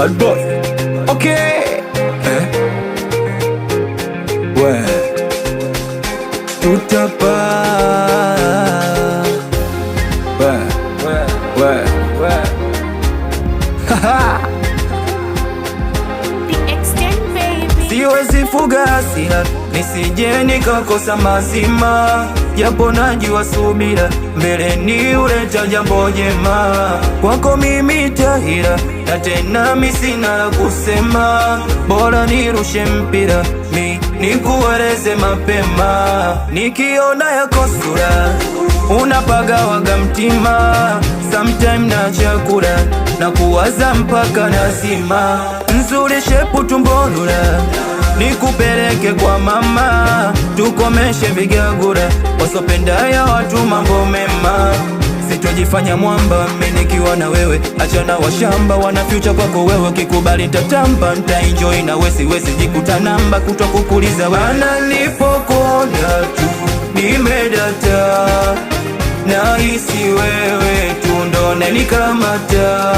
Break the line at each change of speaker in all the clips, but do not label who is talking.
Bad boy. Okay. Tutapa. Siwezi fuga hasira nisije nikakosa mazima, japo najua subira mbele ni uleta jambo jema. Kwako mimi tahira na tena mi sina la kusema, bora nirushe mpira nikueleze mapema. Nikiona yako sura unapagawaga mtima, sometime na chakula na kuwaza mpaka nazima. Nzuri shepu tumbolula nikupeleke kwa mama, tukomeshe vigagura wasopenda ya watu mambo mema. Sitojifanya mwamba mimi nikiwa na wewe, achana washamba wana future kwako wewe. Kikubali tatamba nitaenjoy na wewe, siwezi jikuta namba kutokukuliza wana. Nipokona tu nimedata, nahisi wewe tu ndo nanikamata.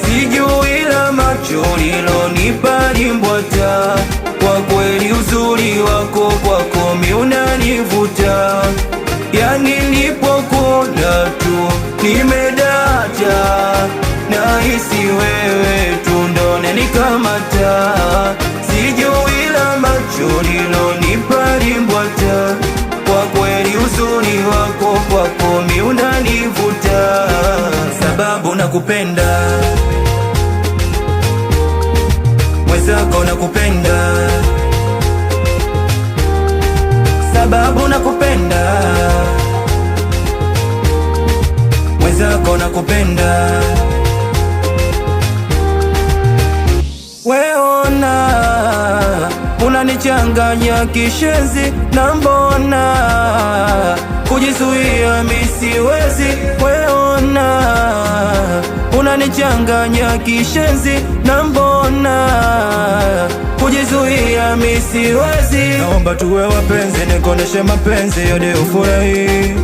Sijui la macho lilonipa limbwata, kwa kweli uzuri wako kwako mi unanivuta. Yani nipokona tu nimedata, nahisi wewe tu ndo nanikamata. Sijui la macho lilonipa limbwata, kwa kweli uzuri wako kwako mi unanivuta. Sababu nakupenda, mwenzako nakupenda, sababu nakupenda, mwenzako nakupenda. Weona unanichanganya kishenzi na mbona kujizuia mi siwezi. Weona unanichanganya kishenzi na mbona kujizuia mi siwezi. Naomba tuwe wapenzi, nikoneshe mapenzi hadi ufurahi,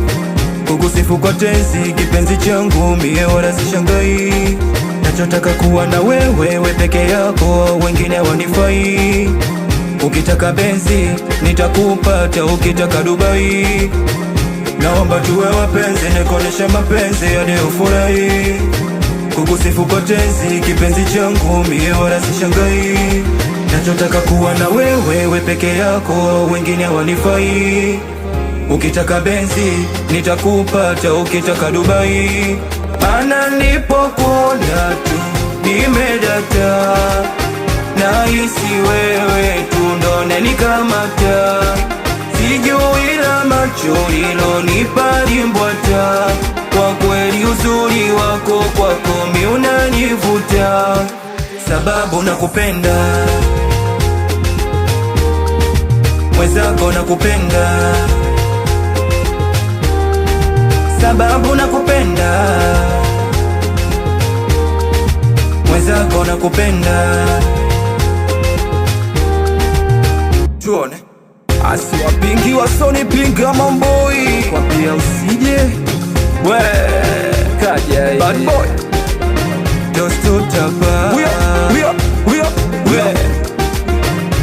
kukusifu kwa tenzi kipenzi changu mie wala sishangai. Nachotaka kuwa na wewe peke yako, wengine wanifai. Ukitaka benzi nitakupata, ukitaka Dubai. Naomba tuwe wapenzi, nikoneshe mapenzi hadi ufurahi, kukusifu kwa tenzi kipenzi changu mie wala sishangai. Nachotaka kuwa na wewe peke yako, wengine wanifai. Ukitaka benzi nitakupata, ukitaka Dubai. Mana nipokona tu nimedata, nahisi wewe tu ndo nanikamata. Sijui la macho lilonipa limbwata, kwa kweli uzuri wako kwako mi unanivuta. Sababu nakupenda, mwenzako nakupenda, sababu nakupenda, mwenzako nakupenda. Tuone asiwapingi wasonipinga mamboi, kwa pia usije we kaja Bad boy Dostutapa we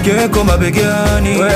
keko mabegani we